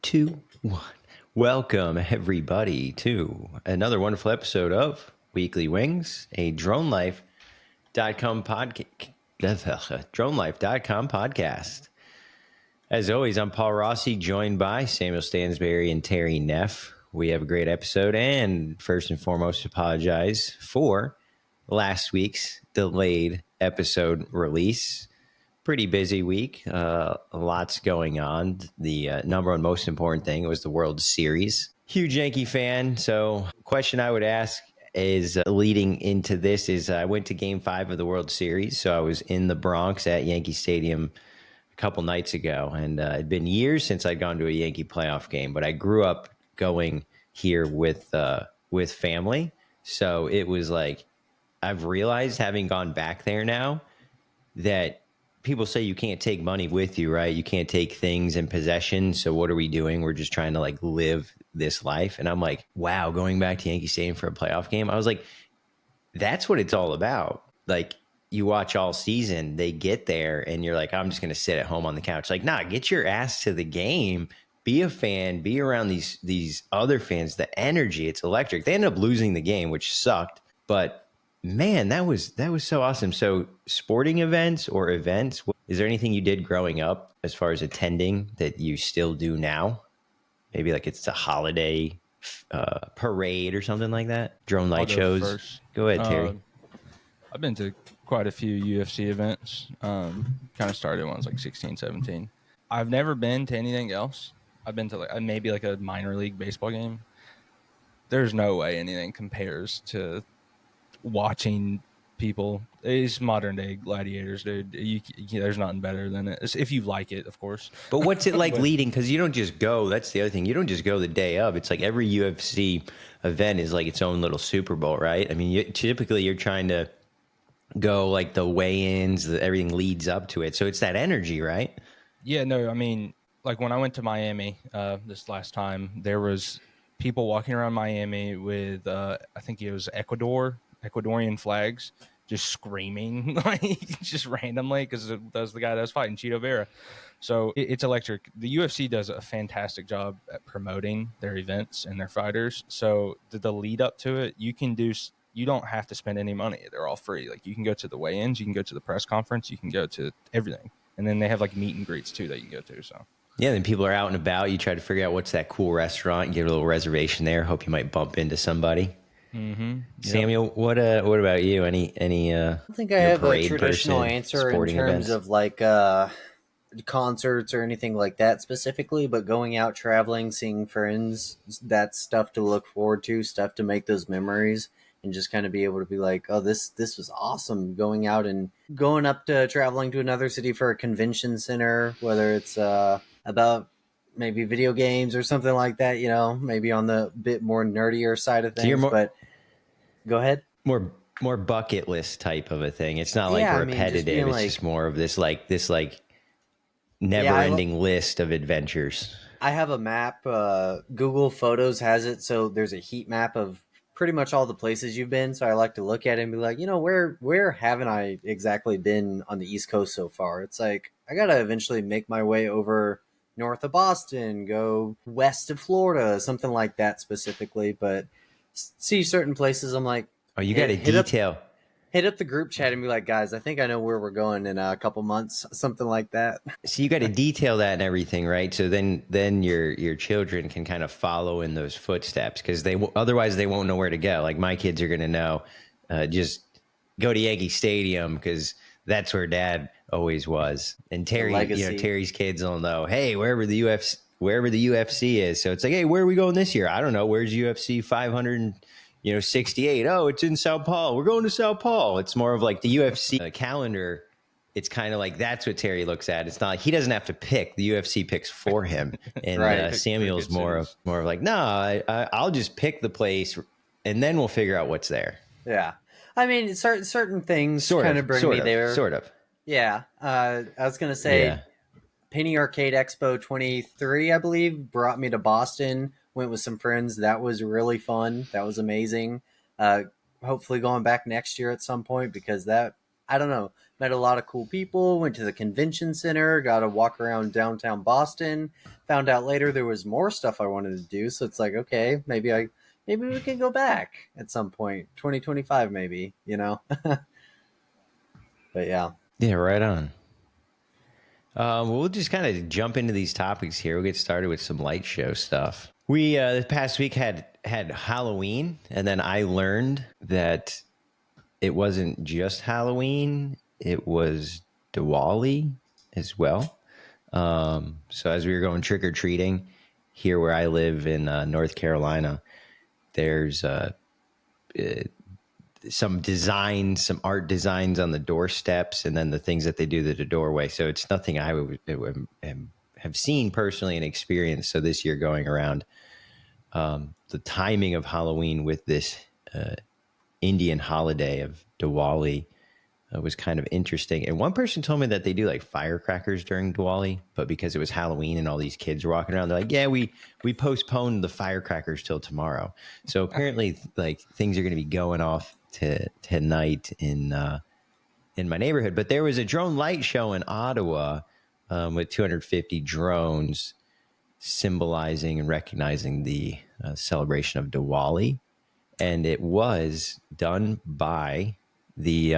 2, 1. Welcome, everybody, to another wonderful episode of Weekly Wings, a DroneLife.com podcast. As always, I'm Paul Rossi, joined by Samuel Stansberry and Terry Neff. We have a great episode, and first and foremost, apologize for last week's delayed episode release. Pretty busy week. Lots going on. The number one most important thing was the World Series. Huge Yankee fan. So question I would ask is leading into this is I went to Game 5 of the World Series. So I was in the Bronx at Yankee Stadium a couple nights ago. And it'd been years since I'd gone to a Yankee playoff game. But I grew up going here with family. So it was like I've realized, having gone back there now, that people say you can't take money with you, right? You can't take things and possessions. So what are we doing? We're just trying to like live this life. And I'm like, wow, going back to Yankee Stadium for a playoff game. I was like, that's what it's all about. Like, you watch all season, they get there and you're like, I'm just going to sit at home on the couch. Like, nah, get your ass to the game. Be a fan, be around these other fans, the energy, it's electric. They ended up losing the game, which sucked, but man, that was so awesome. So sporting events, is there anything you did growing up as far as attending that you still do now? Maybe like it's a holiday parade or something like that? Drone light shows? First. Go ahead, Terry. I've been to quite a few UFC events. Kind of started when I was like 16, 17. I've never been to anything else. I've been to maybe like a minor league baseball game. There's no way anything compares to watching people. It's modern day gladiators, dude. There's nothing better than it, if you like it, of course. But what's it like leading? Because you don't just go. That's the other thing. You don't just go the day of. It's like every UFC event is like its own little Super Bowl, right? I mean, typically you're trying to go like the weigh-ins. Everything leads up to it, so it's that energy, right? Yeah, no, I mean, like when I went to Miami this last time, there was people walking around Miami with I think it was Ecuadorian flags, just screaming like just randomly because that was the guy that was fighting, Cheeto Vera. So it's electric. The UFC does a fantastic job at promoting their events and their fighters. So the lead up to it, you don't have to spend any money. They're all free. Like, you can go to the weigh-ins, you can go to the press conference, you can go to everything. And then they have like meet and greets too that you can go to. So yeah, then people are out and about. You try to figure out what's that cool restaurant. You get a little reservation there. Hope you might bump into somebody. Mm-hmm. Samuel, yep. What about you? Any? I don't think I have a traditional answer in terms of like concerts or anything like that specifically, but going out, traveling, seeing friends, that's stuff to look forward to, stuff to make those memories, and just kind of be able to be like, oh, this was awesome. Going out and going up to traveling to another city for a convention center, whether it's about maybe video games or something like that, maybe on the bit more nerdier side of things. But go ahead. More bucket list type of a thing. It's not like repetitive. It's just more of this never ending list of adventures. I have a map. Google Photos has it, so there's a heat map of pretty much all the places you've been. So I like to look at it and be like, where haven't I exactly been on the East Coast so far? It's like, I got to eventually make my way over north of Boston, go west of Florida, something like that specifically. But see certain places, I'm like, oh, you got to detail. Hit up the group chat and be like, guys, I think I know where we're going in a couple months, something like that. So you got to detail that and everything, right? So then your children can kind of follow in those footsteps, because otherwise they won't know where to go. Like, my kids are going to know, just go to Yankee Stadium because that's where Dad always was. And Terry, Terry's kids will know, hey, wherever the UFC is. So it's like, hey, where are we going this year? I don't know. Where's UFC 500? 68. Oh, it's in Sao Paulo. We're going to Sao Paulo. It's more of like the UFC calendar. It's kind of like that's what Terry looks at. It's not like he doesn't have to pick. The UFC picks for him. And right. Samuel's more of like, no, I'll just pick the place and then we'll figure out what's there. Yeah. I mean, certain things kind of bring me there. Sort of. Yeah. I was going to say Penny Arcade Expo 23, I believe, brought me to Boston. Went with some friends. That was really fun. That was amazing. Hopefully going back next year at some point, because that I don't know. Met a lot of cool people, went to the convention center, got to walk around downtown Boston, found out later there was more stuff I wanted to do. So it's like, okay, maybe we can go back at some point, 2025 maybe, you know? But yeah. Yeah, right on. We'll just kind of jump into these topics here. We'll get started with some light show stuff. We this past week had Halloween, and then I learned that it wasn't just Halloween; it was Diwali as well. So as we were going trick or treating here, where I live in North Carolina, there's some designs, some art designs on the doorsteps, and then the things that they do to the doorway. So it's nothing I would have seen personally and experienced. So this year going around, the timing of Halloween with this Indian holiday of Diwali was kind of interesting. And one person told me that they do like firecrackers during Diwali, but because it was Halloween and all these kids were walking around, they're like, yeah, we postponed the firecrackers till tomorrow. So apparently like things are going to be going off tonight in my neighborhood. But there was a drone light show in Ottawa with 250 drones symbolizing and recognizing the celebration of Diwali. And it was done by the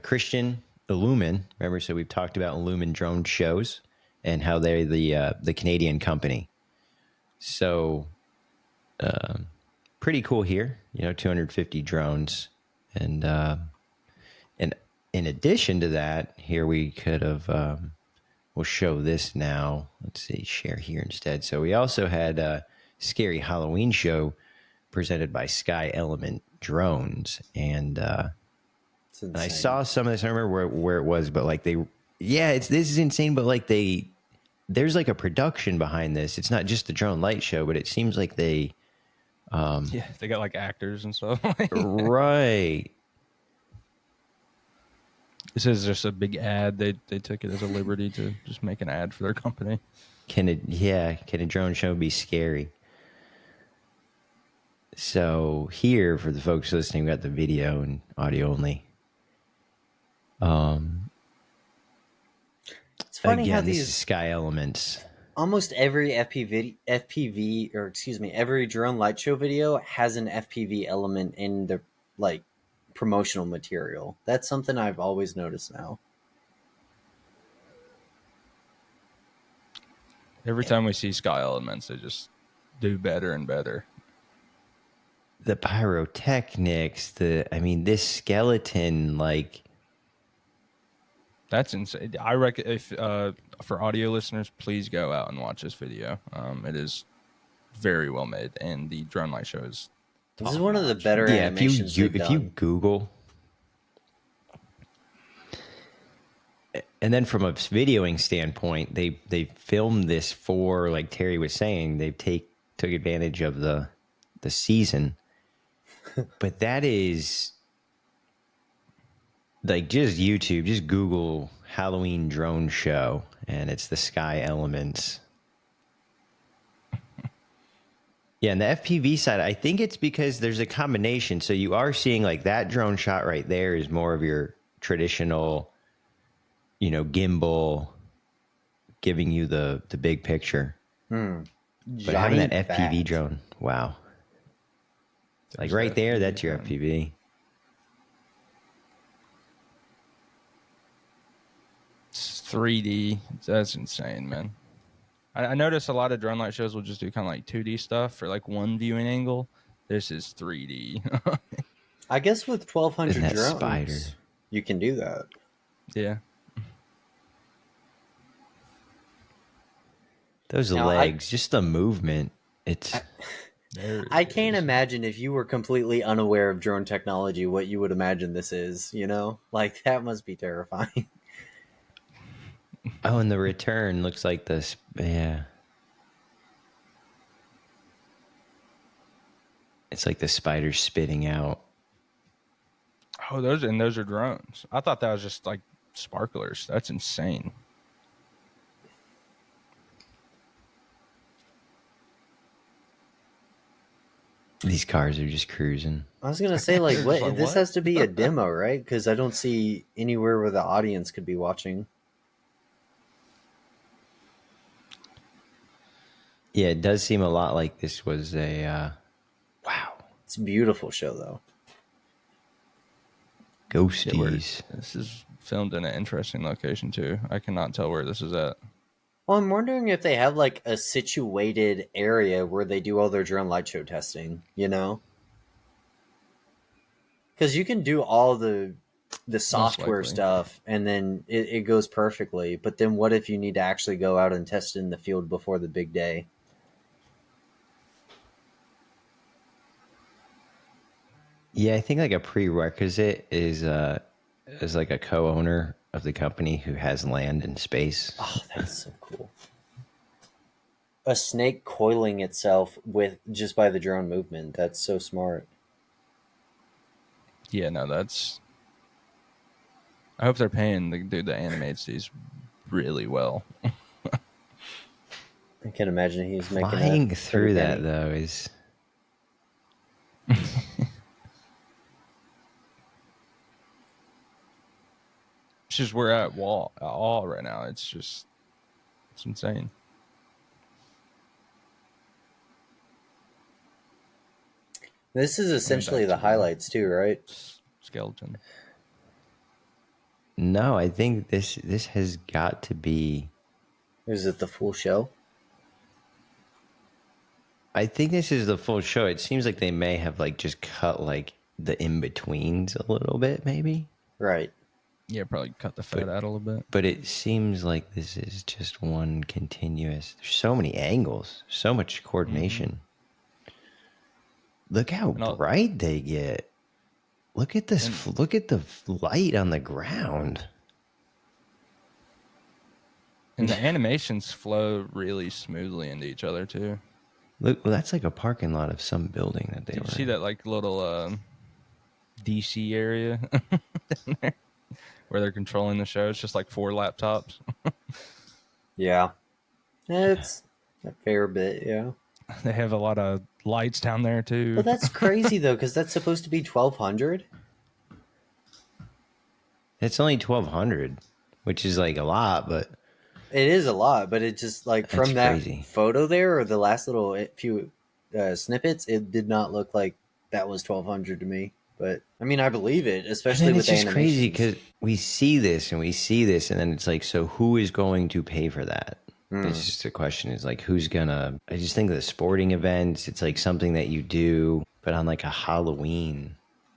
Christian Illumin. Remember, so we've talked about Illumin drone shows and how they're the Canadian company. So pretty cool here, 250 drones. And in addition to that, here we could have, we'll show this now. Let's see, share here instead. So we also had a scary Halloween show presented by Sky Element Drones. And I saw some of this. I don't remember where it was, but like this is insane. But like there's like a production behind this. It's not just the drone light show, but it seems like they got like actors and stuff. Right. This is just a big ad. They took it as a liberty to just make an ad for their company. Can a drone show be scary? So here, for the folks listening, we got the video and audio only. It's funny again, how this is Sky Elements. Almost every FPV, or excuse me, every drone light show video has an FPV element in the like promotional material. That's something I've always noticed now. Every time we see Sky Elements, they just do better and better. The pyrotechnics, this skeleton, like, that's insane. I reckon if for audio listeners, please go out and watch this video. It is very well made, and the drone light show is this is one of the better animations. If you Google, and then from a videoing standpoint, they filmed this for, like Terry was saying, they took advantage of the season. But that is like just YouTube, just Google Halloween drone show, and it's the Sky Elements. Yeah, and the FPV side, I think it's because there's a combination. So you are seeing like that drone shot right there is more of your traditional, gimbal giving you the big picture. But having that FPV drone, wow. Like right there, that's your FPV. It's 3D. That's insane, man. I notice a lot of drone light shows will just do kind of like 2D stuff for like one viewing angle. This is 3D. I guess with 1,200 drones, you can do that. Yeah. Those legs, just the movement. I can't imagine if you were completely unaware of drone technology what you would imagine this is, Like, that must be terrifying. Oh, and the return looks like this. Yeah. It's like the spider spitting out. Oh, those are drones. I thought that was just like sparklers. That's insane. These cars are just cruising. I was gonna say, like, what? This has to be a demo, right? Because I don't see anywhere where the audience could be watching. Yeah, it does seem a lot like this was a wow. It's a beautiful show, though. Ghosties. This is filmed in an interesting location too. I cannot tell where this is at. Well, I'm wondering if they have like a situated area where they do all their drone light show testing. You know, because you can do all the software stuff and then it goes perfectly. But then what if you need to actually go out and test it in the field before the big day? Yeah, I think like a prerequisite is like a co-owner of the company who has land in space. Oh, that's so cool. A snake coiling itself with just by the drone movement. That's so smart. Yeah, no, that's. I hope they're paying the dude that animates these really well. I can imagine he's making flying through that though is. It's just we're at all right now. It's insane. This is essentially the highlights too, right? Skeleton. No, I think this has got to be. Is it the full show? I think this is the full show. It seems like they may have like just cut like the in-betweens a little bit, maybe. Right. Yeah, probably cut the fat out a little bit. But it seems like this is just one continuous. There's so many angles, so much coordination. Mm-hmm. Look how bright they get. Look at this. Look at the light on the ground. And the animations flow really smoothly into each other too. Look, well, that's like a parking lot of some building that they were. Did you see that like little DC area down there where they're controlling the show? It's just like 4 laptops. Yeah, it's a fair bit. Yeah, they have a lot of lights down there too. Well, that's crazy though, because that's supposed to be 1,200. It's only 1,200, which is like a lot, but it is a lot. But it just like from that photo there or the last little few snippets, it did not look like that was 1,200 to me. But I mean, I believe it, especially with the animations. It's just crazy because we see this, and then it's like, so who is going to pay for that? It's just the question is like, who's gonna? I just think of the sporting events. It's like something that you do, but on like a Halloween.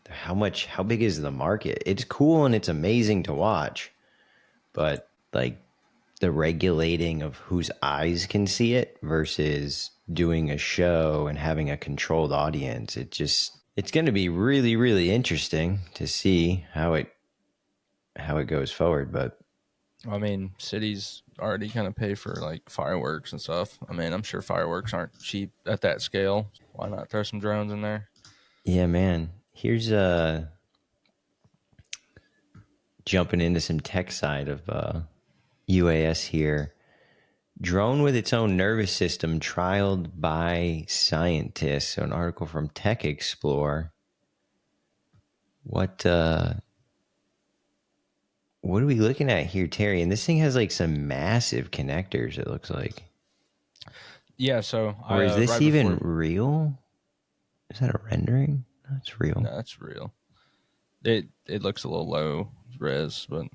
How big is the market? It's cool and it's amazing to watch, but like the regulating of whose eyes can see it versus doing a show and having a controlled audience, it's going to be really, really interesting to see how it goes forward. But I mean, cities already kind of pay for like fireworks and stuff. I mean, I'm sure fireworks aren't cheap at that scale. Why not throw some drones in there? Yeah, man. Here's jumping into some tech side of UAS here. Drone with its own nervous system trialed by scientists. So an article from Tech Explore. What are we looking at here, Terry? And this thing has like some massive connectors, it looks like. Yeah, so or is this even real? Is that a rendering? No, it's real. No, that's real. It looks a little low res, but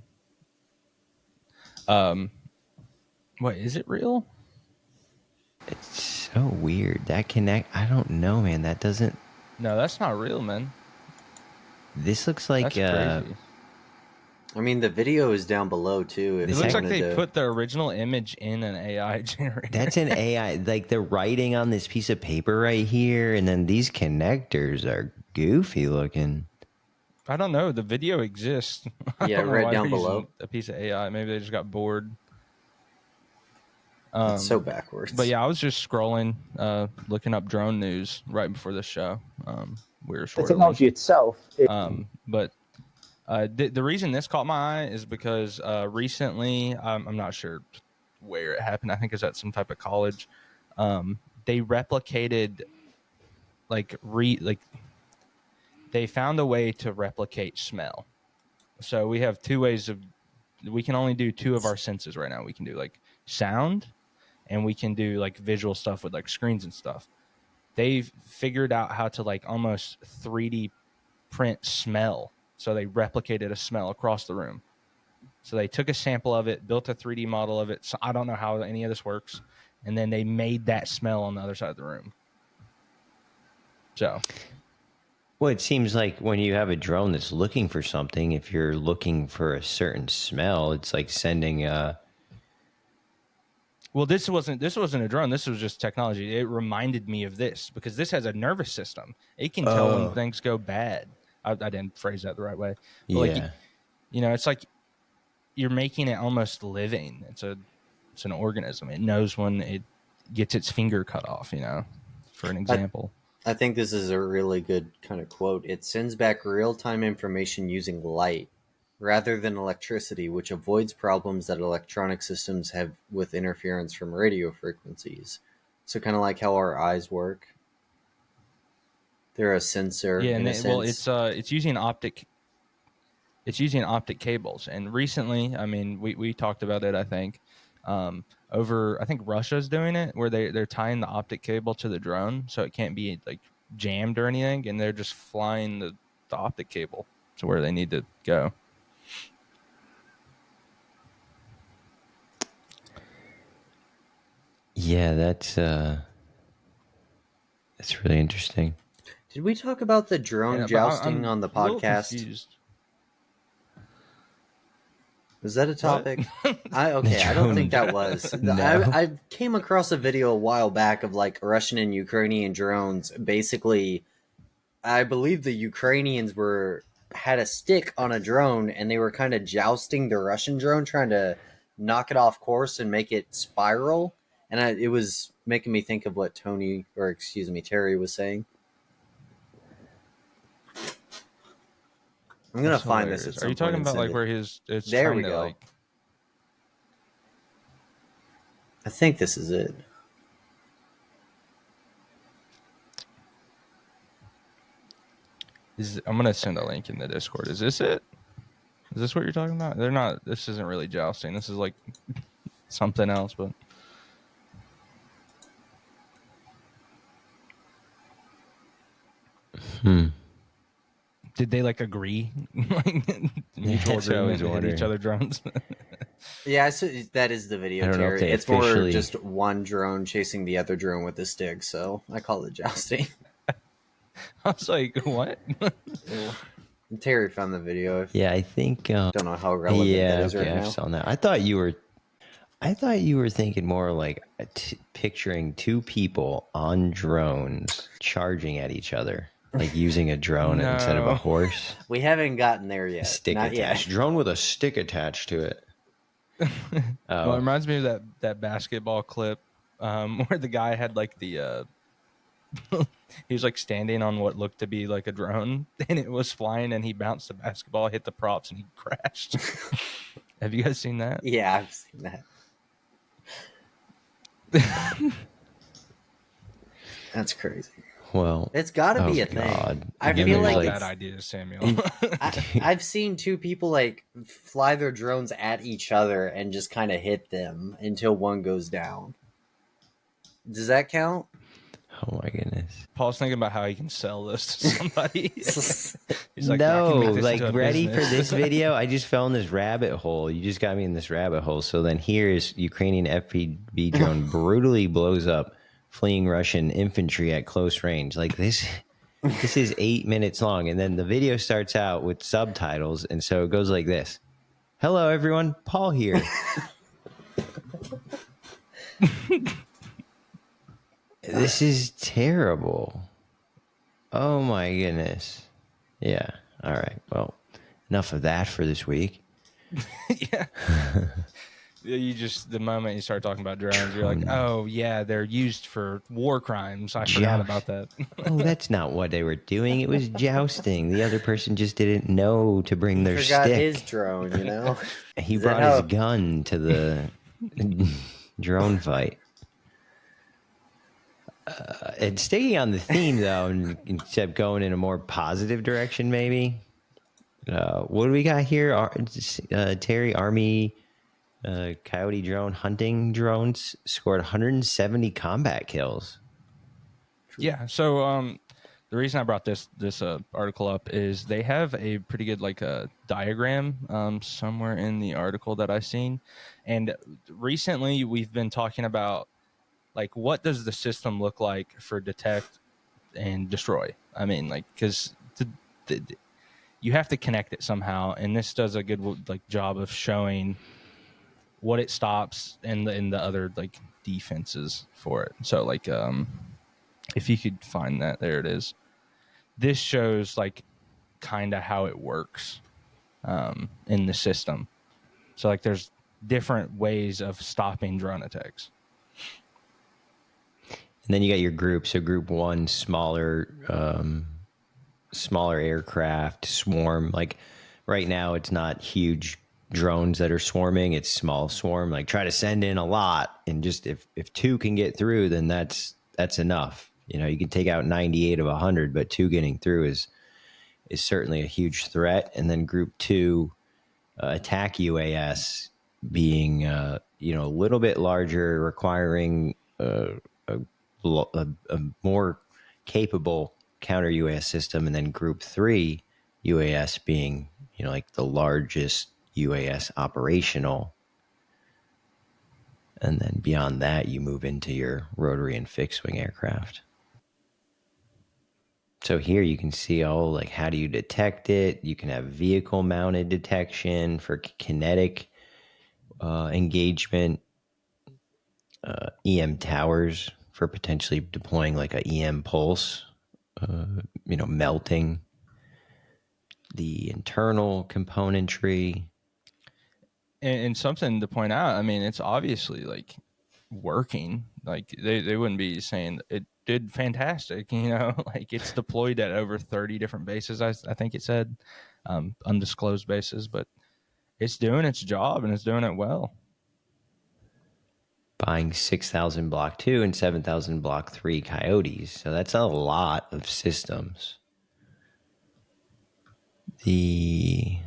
wait, is it real? It's so weird. That I don't know, man. That doesn't. No, that's not real, man. This looks like crazy. I mean, the video is down below too. It looks like they put the original image in an AI generator. That's an AI. Like the writing on this piece of paper right here, and then these connectors are goofy looking. I don't know. The video exists. Yeah, right down below. A piece of AI. Maybe they just got bored. It's so backwards. But yeah, I was just scrolling, looking up drone news right before the show. We were short. The technology itself. But the reason this caught my eye is because recently, I'm not sure where it happened. I think it was at some type of college. They replicated they found a way to replicate smell. So we have we can only do two of our senses right now. We can do like sound, and we can do like visual stuff with like screens and stuff. They've figured out how to like almost 3D print smell. So they replicated a smell across the room. So they took a sample of it, built a 3D model of it. So I don't know how any of this works. And then they made that smell on the other side of the room. So. Well, it seems like when you have a drone that's looking for something, if you're looking for a certain smell, it's like sending a... Well, this wasn't a drone. This was just technology. It reminded me of this because this has a nervous system. It can tell when things go bad. I didn't phrase that the right way. But yeah. It's like you're making it almost living. It's an organism. It knows when it gets its finger cut off, for an example. I think this is a really good kind of quote. It sends back real-time information using light rather than electricity, which avoids problems that electronic systems have with interference from radio frequencies. So kind of like how our eyes work. They're a sensor. Yeah, and it's using optic. It's using optic cables, and recently, I mean, we talked about it. I think I think Russia's doing it, where they're tying the optic cable to the drone, so it can't be like jammed or anything, and they're just flying the optic cable to where they need to go. Yeah, that's really interesting. Did we talk about the drone jousting on the podcast? Was that a topic? I don't think that was. No. I came across a video a while back of like Russian and Ukrainian drones. Basically, I believe the Ukrainians had a stick on a drone and they were kind of jousting the Russian drone, trying to knock it off course and make it spiral. And it was making me think of what Terry was saying. I'm gonna find this. At some Are you talking point about like where it's there trying we to go. like? I think this is it. I'm gonna send a link in the Discord. Is this it? Is this what you're talking about? They're not. This isn't really jousting. This is like something else, but. Did they like agree? Mutual agreement to hit each other drones? Yeah, so that is the video, Terry. It's more just one drone chasing the other drone with a stick, so I call it jousting. I was like, what? Terry found the video. Yeah, I think... don't know how relevant that is right now. I've seen that. I thought you were thinking more like picturing two people on drones charging at each other. Like using a drone instead of a horse. We haven't gotten there yet. Stick attached. Drone with a stick attached to it. Well, it reminds me of that basketball clip where the guy had like the he was like standing on what looked to be like a drone, and it was flying, and he bounced the basketball, hit the props, and he crashed. Have you guys seen that? Yeah, I've seen that. That's crazy. Well, it's got to be a thing. I feel like bad idea, Samuel. I've seen two people like fly their drones at each other and just kind of hit them until one goes down. Does that count? Oh my goodness! Paul's thinking about how he can sell this to somebody. He's like, no, like ready for this video. I just fell in this rabbit hole. You just got me in this rabbit hole. So then here is Ukrainian FPV drone brutally blows up fleeing Russian infantry at close range. Like this is 8 minutes long, and then the video starts out with subtitles, and so it goes like this: "Hello, everyone. Paul here." This is terrible. Oh my goodness. Yeah. All right. Well, enough of that for this week. Yeah. You just, the moment you start talking about drones, you're like, oh yeah, they're used for war crimes. I forgot about that. Oh, that's not what they were doing. It was jousting. The other person just didn't know to bring their stick. Forgot his drone, you know? He brought his gun to the drone fight. And staying on the theme, though, and instead of going in a more positive direction, maybe. What do we got here? Terry, Army Coyote drone hunting drones scored 170 combat kills. Yeah. So the reason I brought this article up is they have a pretty good diagram somewhere in the article that I've seen, and recently we've been talking about like what does the system look like for detect and destroy. I mean, like because you have to connect it somehow, and this does a good job of showing what it stops and the other like defenses for it. So if you could find that, there it is. This shows like kind of how it works in the system. So like there's different ways of stopping drone attacks. And then you got your group. So group 1, smaller aircraft, swarm. Like right now, it's not huge drones that are swarming. It's small swarm. Like try to send in a lot, and just if 2 can get through, then that's enough. You know, you can take out 98 of 100, but 2 getting through is certainly a huge threat. And then group 2, attack UAS being a little bit larger, requiring a more capable counter-UAS system, and then group 3 UAS being like the largest UAS operational. And then beyond that, you move into your rotary and fixed wing aircraft. So here you can see like how do you detect it? You can have vehicle mounted detection for kinetic engagement, EM towers for potentially deploying like a EM pulse, melting the internal componentry. And something to point out, I mean, it's obviously like working. Like they wouldn't be saying it did fantastic, like it's deployed at over 30 different bases. I think it said undisclosed bases, but it's doing its job and it's doing it well. Buying 6,000 Block 2 and 7,000 Block 3 Coyotes. So that's a lot of systems. The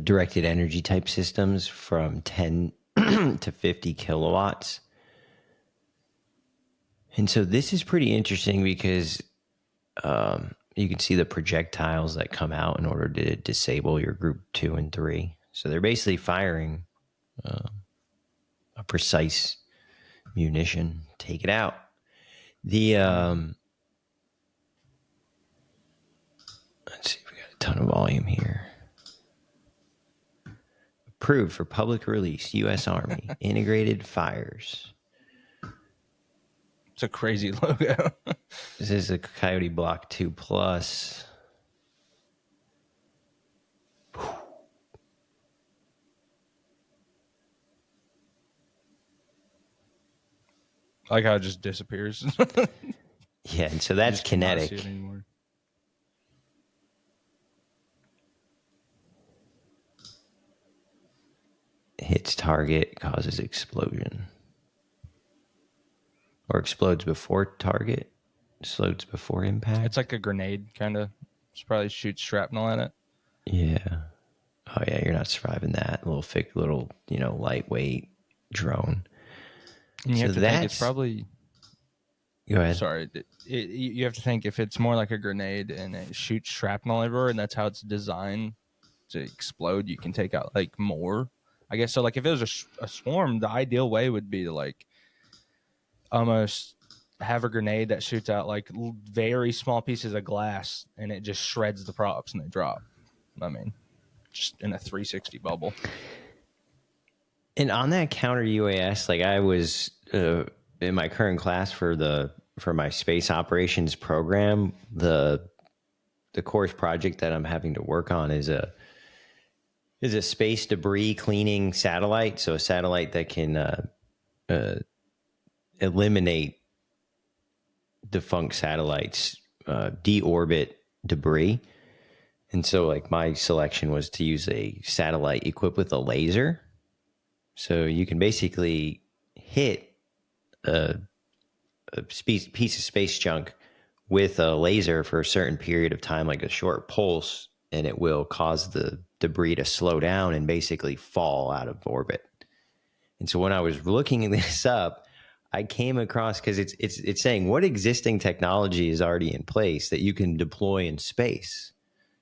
directed energy type systems from 10 to 50 kilowatts. And so this is pretty interesting because you can see the projectiles that come out in order to disable your group 2 and 3. So they're basically firing a precise munition. Take it out. The let's see, we got a ton of volume here. Approved for public release, U.S. Army. Integrated fires. It's a crazy logo. This is a Coyote Block 2 Plus. Like how it just disappears. Yeah, and so that's kinetic. Hits target, causes explosion. Or explodes before target, explodes before impact. It's like a grenade, kind of. It's probably shoots shrapnel at it. Yeah. Oh yeah, you're not surviving that little lightweight drone. And you have to think it's probably. Go ahead. Sorry, you have to think if it's more like a grenade and it shoots shrapnel everywhere, and that's how it's designed to explode. You can take out like more. I guess so. Like if it was a swarm, the ideal way would be to like almost have a grenade that shoots out like very small pieces of glass and it just shreds the props and they drop. I mean, just in a 360 bubble. And on that counter UAS, like I was in my current class for my space operations program, the course project that I'm having to work on is a space debris cleaning satellite. So a satellite that can eliminate defunct satellites, deorbit debris. And so like my selection was to use a satellite equipped with a laser So you can basically hit a piece of space junk with a laser for a certain period of time, like a short pulse, and it will cause the debris to slow down and basically fall out of orbit. And so when I was looking this up, I came across, because it's saying what existing technology is already in place that you can deploy in space.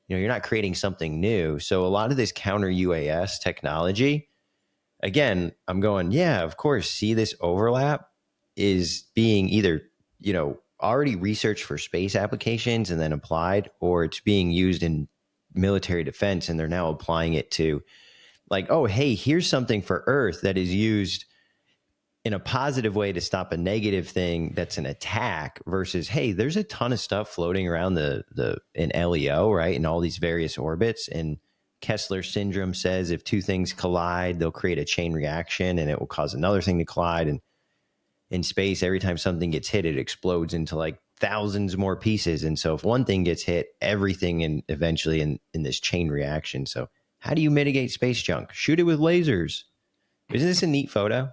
You're not creating something new. So a lot of this counter-UAS technology, again, I'm going, yeah, of course, see this overlap is being either, already researched for space applications and then applied, or it's being used in military defense and they're now applying it to, like, oh, hey, here's something for Earth that is used in a positive way to stop a negative thing that's an attack, versus, hey, there's a ton of stuff floating around in LEO, right, in all these various orbits. And Kessler syndrome says if two things collide, they'll create a chain reaction and it will cause another thing to collide. And in space, every time something gets hit, it explodes into like thousands more pieces. And so if one thing gets hit, everything eventually in this chain reaction. So how do you mitigate space junk? Shoot it with lasers. Isn't this a neat photo?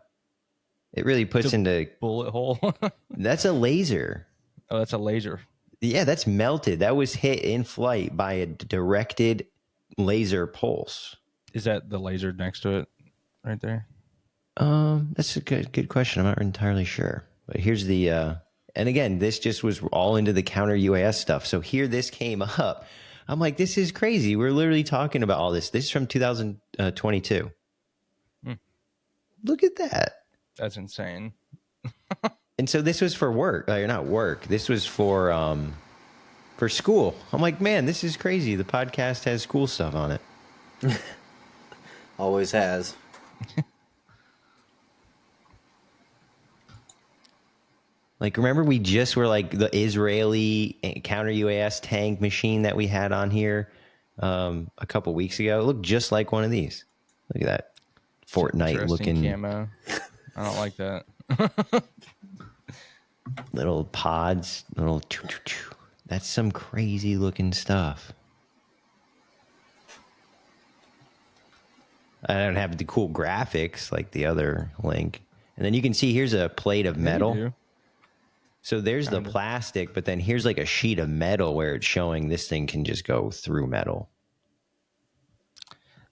It really puts into bullet hole. That's a laser. Oh, that's a laser. Yeah, that's melted. That was hit in flight by a directed laser pulse. Is that the laser next to it right there? That's a good question. I'm not entirely sure. But here's the and again, this just was all into the counter-UAS stuff. So here this came up. I'm like, this is crazy. We're literally talking about all this. This is from 2022. Look at that. That's insane. And so this was for work. Not work. This was for school. I'm like, man, this is crazy. The podcast has school stuff on it. Always has. Like, remember we just were like the Israeli counter-UAS tank machine that we had on here a couple weeks ago? It looked just like one of these. Look at that Fortnite looking camo. I don't like that. Little pods, little. That's some crazy looking stuff. I don't have the cool graphics like the other link. And then you can see here's a plate of metal. So there's the plastic, but then here's like a sheet of metal where it's showing this thing can just go through metal.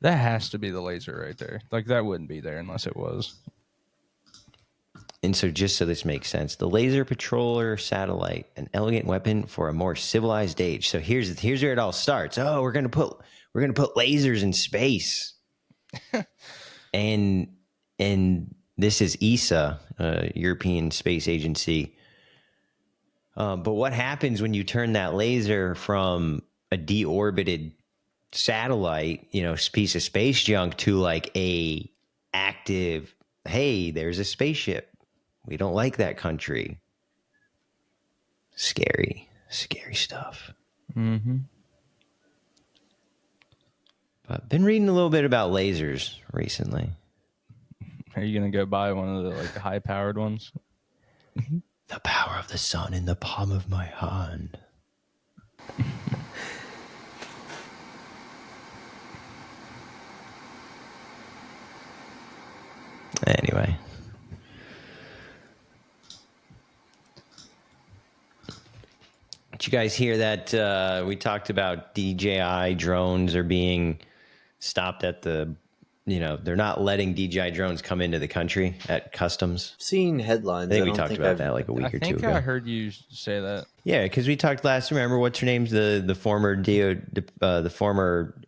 That has to be the laser right there. Like, that wouldn't be there unless it was. And so just so this makes sense, the laser patroller satellite, an elegant weapon for a more civilized age. So here's where it all starts. Oh, we're gonna put lasers in space. and this is ESA, European Space Agency. But what happens when you turn that laser from a deorbited satellite, piece of space junk, to like a active, hey, there's a spaceship. We don't like that country. Scary stuff. Mm-hmm. But been reading a little bit about lasers recently. Are you gonna go buy one of the high-powered ones? The power of the sun in the palm of my hand. Anyway. Did you guys hear that we talked about DJI drones are being stopped at the, they're not letting DJI drones come into the country at customs? Seen headlines. I think we talked about that like a week or two ago. I heard you say that. Yeah, because we talked last. Remember, what's her name's the former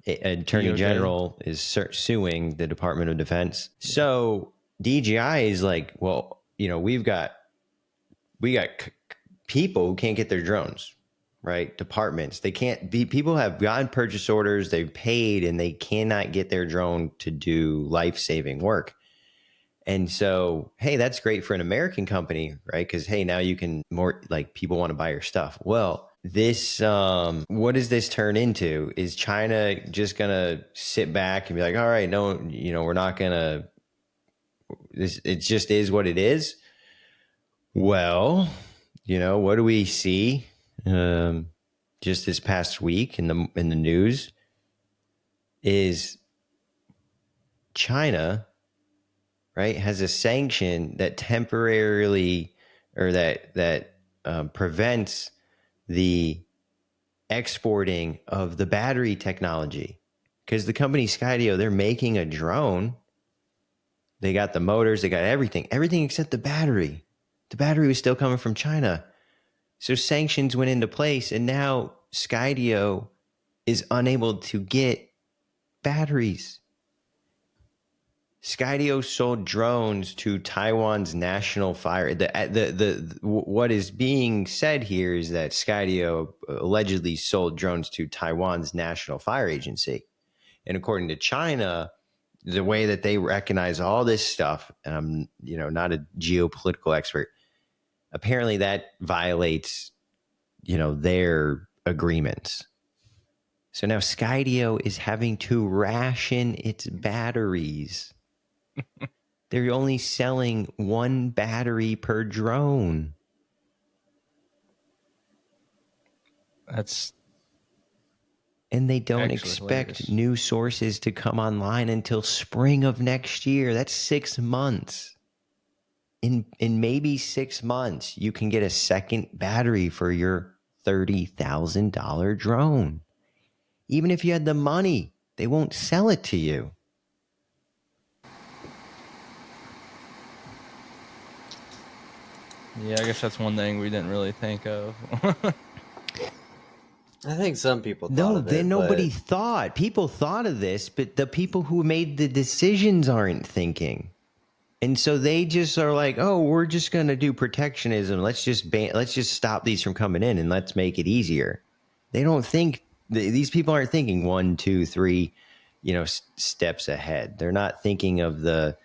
Attorney General is suing the Department of Defense. So DJI is like, well, we got people who can't get their drones. Right? Departments. They can't be, people have gotten purchase orders, they've paid, and they cannot get their drone to do life-saving work. And so, hey, that's great for an American company, right? Because, hey, now you can more, like, people want to buy your stuff. Well, this, what does this turn into? Is China just going to sit back and be like, all right, no, we're not going to, it just is what it is? Well, what do we see? Just this past week in the news is China right, has a sanction that temporarily or that prevents the exporting of the battery technology. Because the company Skydio, they're making a drone. They got the motors, they got everything except the battery. The battery was still coming from China. So sanctions went into place, and now Skydio is unable to get batteries. Skydio sold drones to Taiwan's National Fire. What is being said here is that Skydio allegedly sold drones to Taiwan's National Fire Agency. And according to China, the way that they recognize all this stuff, and I'm not a geopolitical expert, apparently that violates their agreements. So now Skydio is having to ration its batteries. They're only selling one battery per drone. And they don't expect new sources to come online until spring of next year. That's 6 months. In maybe 6 months, you can get a second battery for your $30,000 drone. Even if you had the money, they won't sell it to you. Yeah, I guess that's one thing we didn't really think of. I think some people thought of it. Nobody thought. People thought of this, but the people who made the decisions aren't thinking. And so they just are like, oh, we're just going to do protectionism. Let's just stop these from coming in and let's make it easier. They don't think, these people aren't thinking 1, 2, 3, steps ahead. They're not thinking of the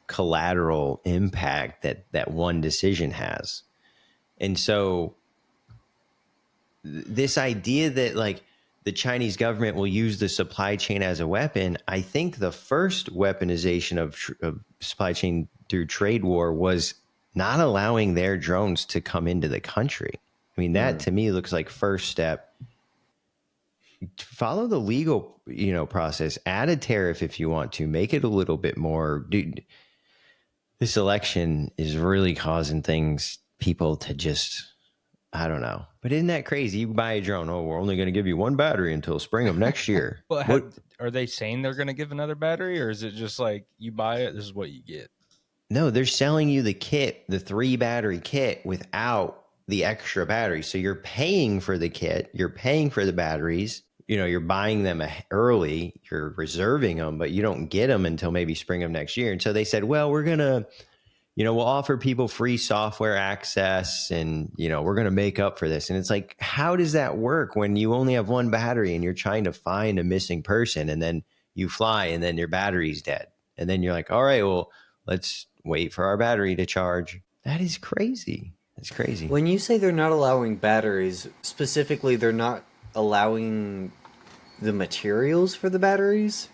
collateral impact that one decision has. And so this idea that like the Chinese government will use the supply chain as a weapon, I think the first weaponization of supply chain through trade war was not allowing their drones to come into the country. I mean, that to me looks like first step. Follow the legal, process. Add a tariff if you want to. Make it a little bit more. Dude, this election is really causing people to just, I don't know. But isn't that crazy? You buy a drone. Oh, we're only going to give you one battery until spring of next year. Well, are they saying they're going to give another battery, or is it just like you buy it, this is what you get? No, they're selling you the kit, the 3 battery kit without the extra battery. So you're paying for the kit. You're paying for the batteries. You're buying them early. You're reserving them, but you don't get them until maybe spring of next year. And so they said, well, we're going to, we'll offer people free software access and, we're going to make up for this. And it's like, how does that work when you only have one battery and you're trying to find a missing person and then you fly and then your battery's dead. And then you're like, all right, well, let's wait for our battery to charge. That is crazy. That's crazy. When you say they're not allowing batteries, specifically, they're not allowing the materials for the batteries?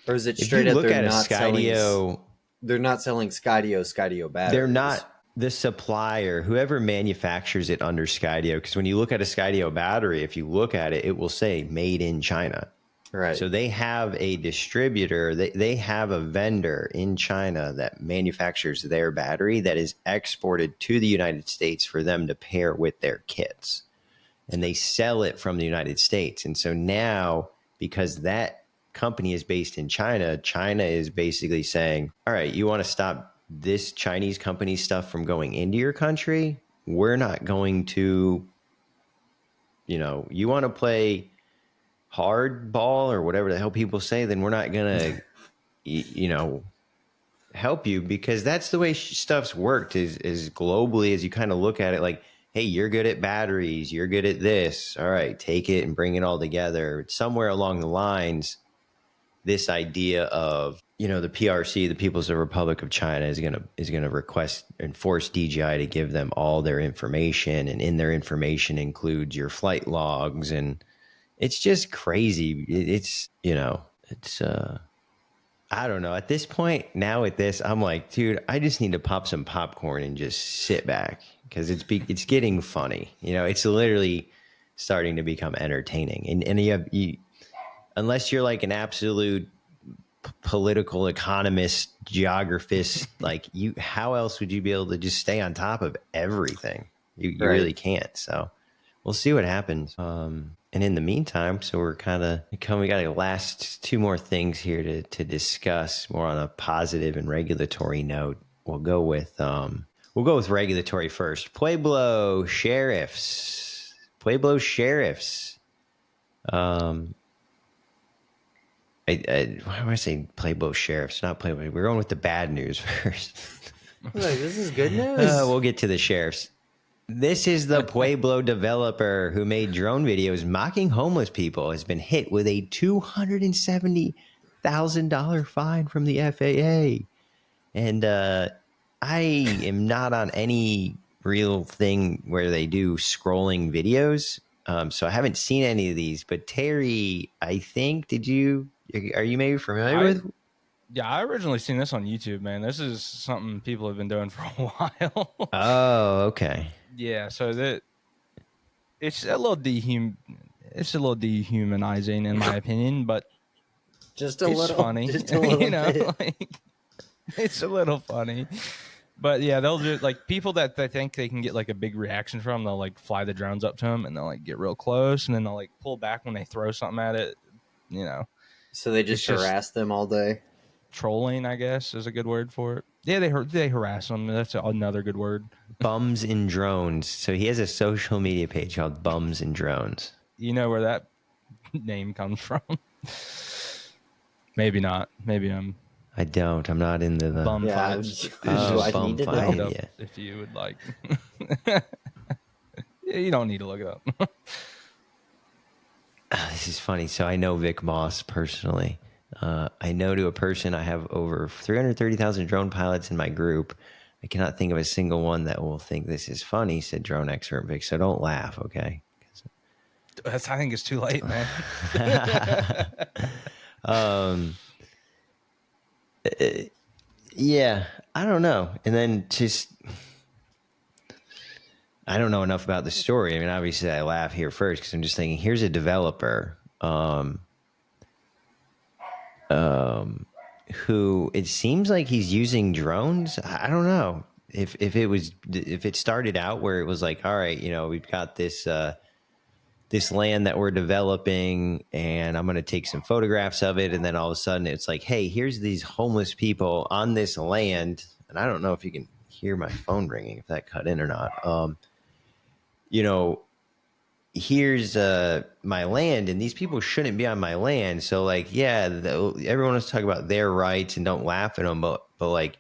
Or is it straight up they're not selling... They're not selling Skydio batteries. They're not the supplier, whoever manufactures it under Skydio. Because when you look at a Skydio battery, if you look at it, it will say made in China. Right. So they have a distributor, they have a vendor in China that manufactures their battery that is exported to the United States for them to pair with their kits. And they sell it from the United States. And so now, because that company is based in China, China is basically saying, all right, you want to stop this Chinese company stuff from going into your country? We're not going to, you want to play hardball or whatever the hell people say, then we're not going to, help you, because that's the way stuff's worked is globally, as you kind of look at it like, hey, you're good at batteries, you're good at this. All right, take it and bring it all together. Somewhere along the lines, this idea of, the PRC, the People's Republic of China, is gonna request and force DJI to give them all their information, and in their information includes your flight logs, and it's just crazy. It's I don't know. At this point now with this, I'm like, dude, I just need to pop some popcorn and just sit back, because it's getting funny. It's literally starting to become entertaining, and you unless you're like an absolute political economist, geographist. Like how else would you be able to just stay on top of everything? You really can't. So we'll see what happens. And in the meantime, so we got a last two more things here to discuss, more on a positive and regulatory note. We'll go with regulatory first. Pueblo sheriffs. Why am I saying Pueblo sheriffs? Not Pueblo. We're going with the bad news first. This is good news. We'll get to the sheriffs. This is the Pueblo developer who made drone videos mocking homeless people has been hit with a $270,000 fine from the FAA. And I am not on any real thing where they do scrolling videos. So I haven't seen any of these. But Terry, I think, are you maybe familiar with? Yeah, I originally seen this on YouTube, man. This is something people have been doing for a while. Oh, okay. Yeah, so it's a little dehumanizing in my opinion, but just a little funny. Just a little bit. Like, it's a little funny. But yeah, they'll just like people that they think they can get like a big reaction from, they'll like fly the drones up to them and they'll like get real close and then they'll like pull back when they throw something at it, So they just harass them all day. Trolling, I guess, is a good word for it. Yeah, they harass them. That's another good word. Bums and Drones. So he has a social media page called Bums and Drones. You know where that name comes from? Maybe not. Maybe I don't. I'm not into the bum fights. Bum fight. If you would like. You don't need to look it up. This is funny. So I know Vic Moss personally. I know to a person, I have over 330,000 drone pilots in my group. I cannot think of a single one that will think this is funny, said drone expert Vic. So don't laugh, okay? I think it's too late, man. Yeah, I don't know. And then I don't know enough about the story. I mean, obviously I laugh here first because I'm just thinking, here's a developer who it seems like he's using drones. I don't know if it started out where it was like, all right, we've got this land that we're developing and I'm going to take some photographs of it. And then all of a sudden it's like, hey, here's these homeless people on this land. And I don't know if you can hear my phone ringing, if that cut in or not. Here's my land and these people shouldn't be on my land. So like, yeah, everyone was talking about their rights and don't laugh at them, but like,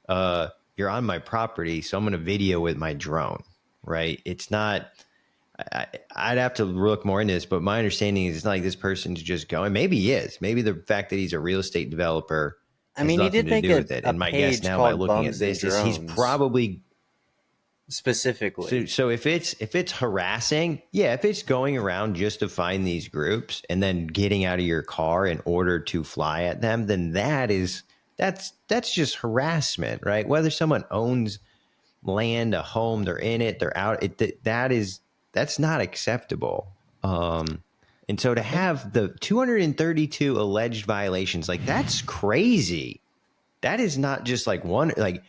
you're on my property. So I'm going to video with my drone, right? It's not, I'd have to look more into this, but my understanding is it's not like this person's just going, maybe he is, maybe the fact that he's a real estate developer has nothing to do with it. And my guess now by looking at this is he's probably specifically. So if it's harassing, if it's going around just to find these groups and then getting out of your car in order to fly at them, then that's just harassment, right? Whether someone owns land, a home, they're in it, they're out, that's not acceptable. And so to have the 232 alleged violations, like that's crazy. That is not just like one, like,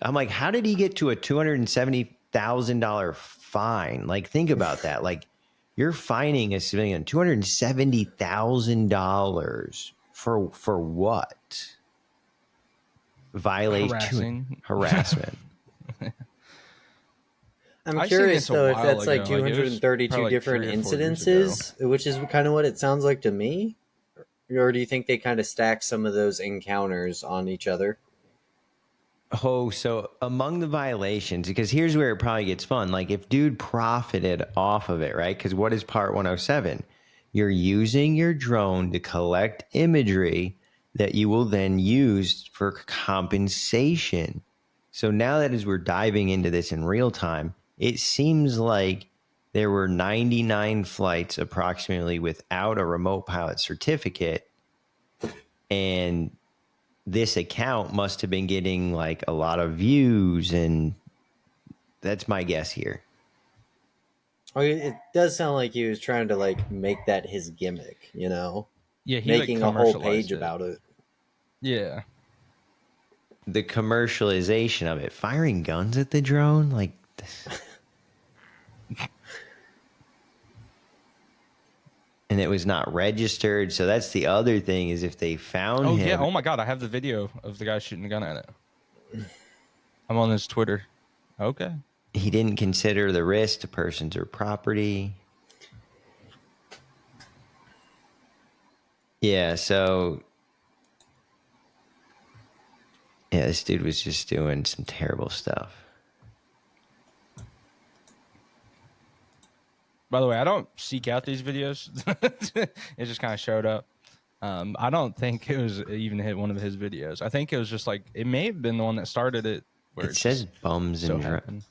I'm like, how did he get to a $270,000 fine? Like, think about that. Like, you're fining a civilian $270,000 for what? Harassment. I'm curious though if that's like 232 different incidences, which is kind of what it sounds like to me. Or do you think they kind of stack some of those encounters on each other? Oh, so among the violations, because here's where it probably gets fun. Like if dude profited off of it, right? Because what is part 107? You're using your drone to collect imagery that you will then use for compensation. So now that as we're diving into this in real time, it seems like there were 99 flights approximately without a remote pilot certificate. And this account must have been getting like a lot of views, and that's my guess here. Oh, it does sound like he was trying to like make that his gimmick, Yeah, making a whole page about it. Yeah. The commercialization of it, firing guns at the drone, like and it was not registered. So that's the other thing, is if they found him. Yeah. Oh my God, I have the video of the guy shooting the gun at it. I'm on his Twitter. Okay. He didn't consider the risk to persons or property. Yeah, so yeah, this dude was just doing some terrible stuff. By the way, I don't seek out these videos. It just kind of showed up. I don't think it was even hit one of his videos. I think it was just like, it may have been the one that started it. Where it says bums and happened.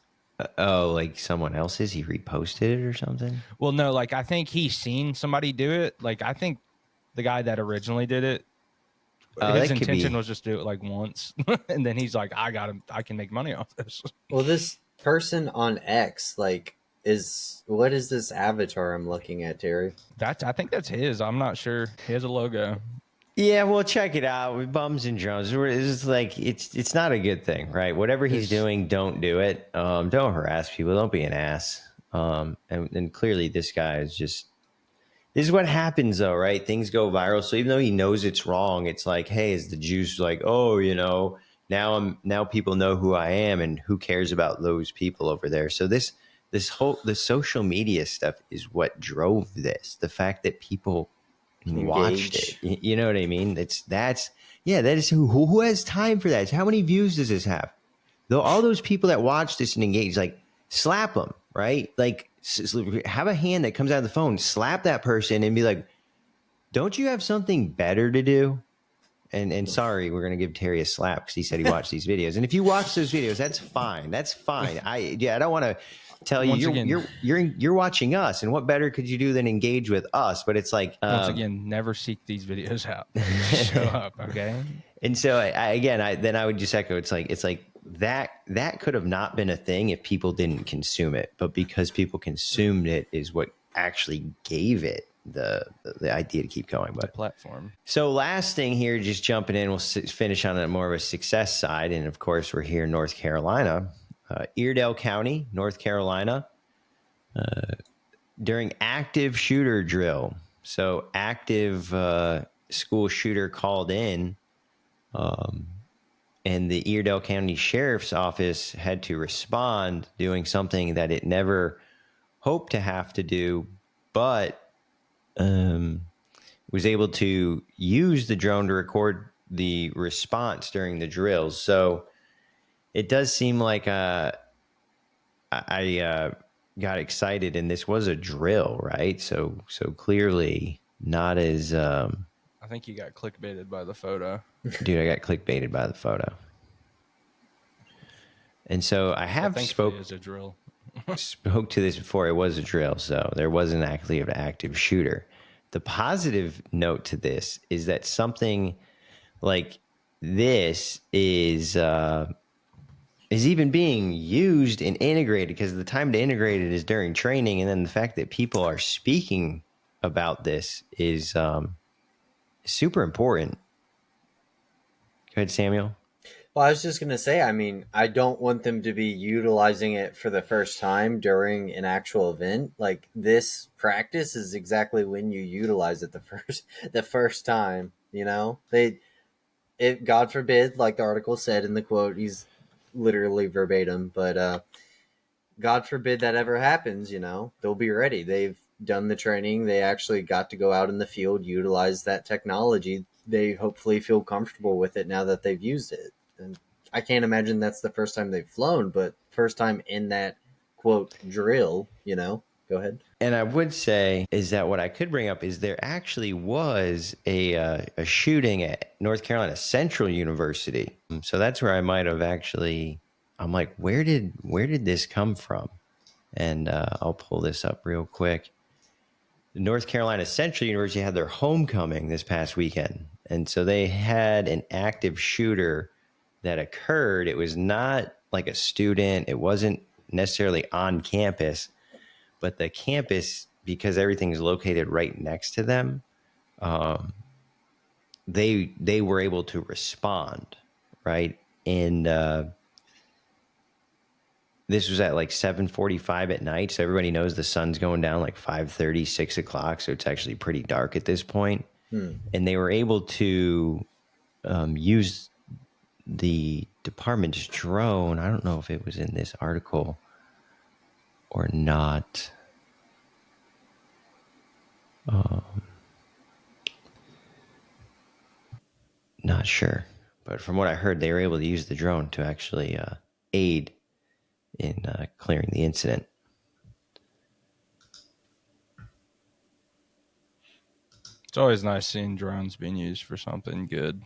Oh, like someone else's? He reposted it or something? Well, no, like I think he's seen somebody do it. Like I think the guy that originally did it, his intention was just do it like once, and then he's like, I can make money off this. Well, this person on X, like, what is this avatar I'm looking at, Terry? I think that's his. I'm not sure. He has a logo. Yeah, well, check it out. With bums and drones, it's like it's not a good thing, right? Whatever he's doing, don't do it. Don't harass people. Don't be an ass. And clearly, this guy is just. This is what happens, though, right? Things go viral. So even though he knows it's wrong, it's like, hey, is the juice like, oh, now people know who I am, and who cares about those people over there? So the social media stuff is what drove this. The fact that people watched it. You know what I mean? That is who has time for that? How many views does this have? Though all those people that watch this and engage, like, slap them, right? Like, have a hand that comes out of the phone, slap that person and be like, don't you have something better to do? And sorry, we're going to give Terry a slap because he said he watched these videos. And if you watch those videos, that's fine. That's fine. I don't want to tell you you're watching us, and what better could you do than engage with us? But it's like, once again, never seek these videos out. Show up, okay? And so I would just echo, it's like that could have not been a thing if people didn't consume it, but because people consumed it is what actually gave it the idea to keep going. But the platform. So last thing here, just jumping in, we'll finish on a more of a success side, and of course we're here in North Carolina, Iredell County, North Carolina, during active shooter drill. So active school shooter called in. And the Iredell County Sheriff's Office had to respond, doing something that it never hoped to have to do, but was able to use the drone to record the response during the drills. So it does seem like I got excited, and this was a drill, right? So clearly not as... I think you got clickbaited by the photo. Dude, I got clickbaited by the photo. And so I have spoke to this before. It was a drill, so there wasn't actually an active shooter. The positive note to this is that something like this is even being used and integrated, because the time to integrate it is during training, and then the fact that people are speaking about this is super important. Go ahead, Samuel. Well, I was just going to say, I mean, I don't want them to be utilizing it for the first time during an actual event. Like, this practice is exactly when you utilize it the first time, you know? God forbid, like the article said in the quote, he's literally verbatim, but God forbid that ever happens, you know? They'll be ready. They've done the training. They actually got to go out in the field, utilize that technology. They hopefully feel comfortable with it now that they've used it. And I can't imagine that's the first time they've flown, but first time in that, quote, drill, you know? Go ahead. And I would say is that what I could bring up is there actually was a shooting at North Carolina Central University. So that's where I might have actually, I'm like, where did this come from? And I'll pull this up real quick. North Carolina Central University had their homecoming this past weekend. And so they had an active shooter that occurred. It was not like a student. It wasn't necessarily on campus, but the campus, because everything's located right next to them, they were able to respond, right? And this was at like 7:45 at night, so everybody knows the sun's going down like 5:30, 6 o'clock, so it's actually pretty dark at this point. And they were able to use the department's drone. I don't know if it was in this article or not. Not sure, but from what I heard, they were able to use the drone to actually aid in clearing the incident. It's always nice seeing drones being used for something good,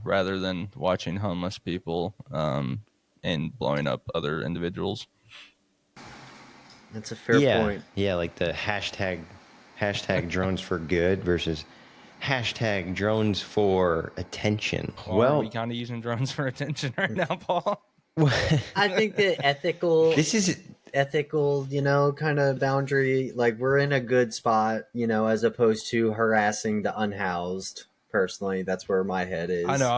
rather than watching homeless people and blowing up other individuals. That's a fair point. Yeah, like the hashtag drones for good versus hashtag drones for attention. Well, are we kind of using drones for attention right now, Paul? I think the ethical, kind of boundary, like we're in a good spot, as opposed to harassing the unhoused. Personally, that's where my head is. I know.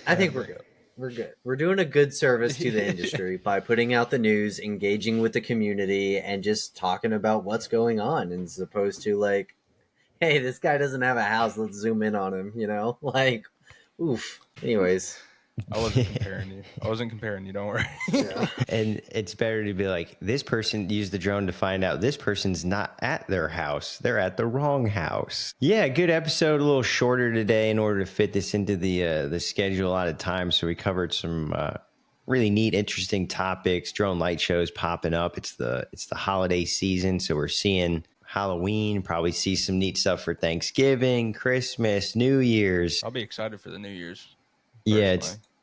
I think we're good. We're doing a good service to the industry by putting out the news, engaging with the community, and just talking about what's going on, as opposed to like, hey, this guy doesn't have a house, let's zoom in on him, like, oof. Anyways. I wasn't comparing you. Don't worry. Yeah. And it's better to be like, this person used the drone to find out this person's not at their house. They're at the wrong house. Yeah, good episode. A little shorter today in order to fit this into the schedule a lot of time. So we covered some really neat, interesting topics. Drone light shows popping up. It's the holiday season, so we're seeing Halloween. Probably see some neat stuff for Thanksgiving, Christmas, New Year's. I'll be excited for the New Year's. Yeah,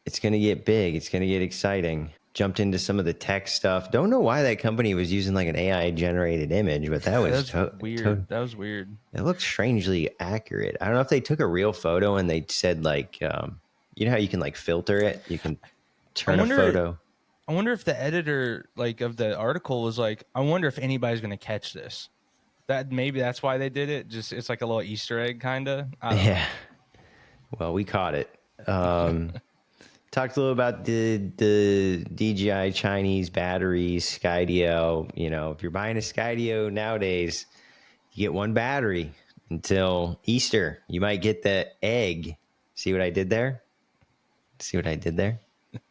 it's going to get big. It's going to get exciting. Jumped into some of the tech stuff. Don't know why that company was using like an AI generated image, but that was weird. That was weird. It looked strangely accurate. I don't know if they took a real photo and they said like, you know how you can like filter it? You can turn a photo. I wonder if the editor like of the article was like, I wonder if anybody's going to catch this. Maybe that's why they did it. Just it's like a little Easter egg kind of. Yeah. Well, we caught it. Talked a little about the DJI Chinese batteries, Skydio. If you're buying a Skydio nowadays, you get one battery until Easter. You might get the egg. See what I did there?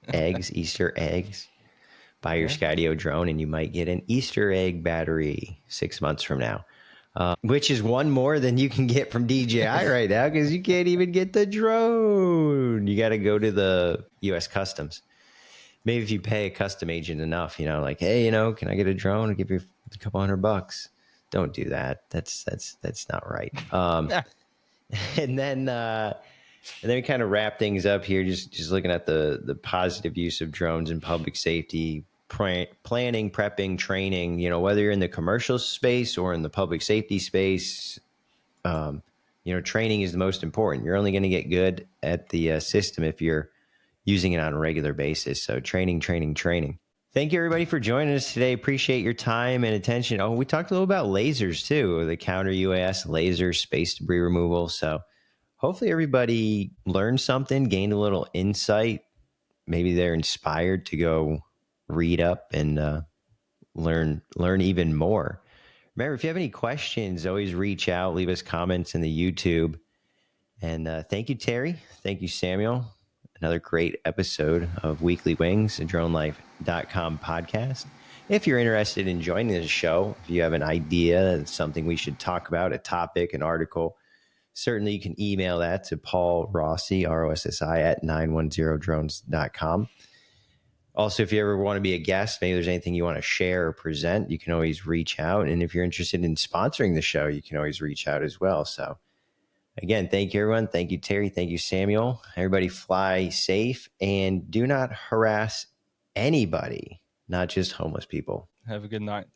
Eggs, Easter eggs. Buy your Skydio drone and you might get an Easter egg battery 6 months from now. Which is one more than you can get from DJI right now because you can't even get the drone. You got to go to the U.S. Customs. Maybe if you pay a custom agent enough, like, hey, can I get a drone? I'll give you a couple $100. Don't do that. That's not right. And then we kind of wrap things up here, just looking at the positive use of drones in public safety. Planning, prepping, training, whether you're in the commercial space or in the public safety space, training is the most important. You're only going to get good at the system if you're using it on a regular basis. So training. Thank you, everybody, for joining us today. Appreciate your time and attention. Oh, we talked a little about lasers, too, the counter-UAS laser space debris removal. So hopefully everybody learned something, gained a little insight. Maybe they're inspired to go read up and learn even more. Remember, if you have any questions, always reach out, leave us comments in the YouTube. And thank you, Terry. Thank you, Samuel. Another great episode of Weekly Wings, a DroneLife.com podcast. If you're interested in joining the show, if you have an idea, something we should talk about, a topic, an article, certainly you can email that to Paul Rossi, ROSSI, at 910drones.com. Also, if you ever want to be a guest, maybe there's anything you want to share or present, you can always reach out. And if you're interested in sponsoring the show, you can always reach out as well. So again, thank you, everyone. Thank you, Terry. Thank you, Samuel. Everybody fly safe and do not harass anybody, not just homeless people. Have a good night.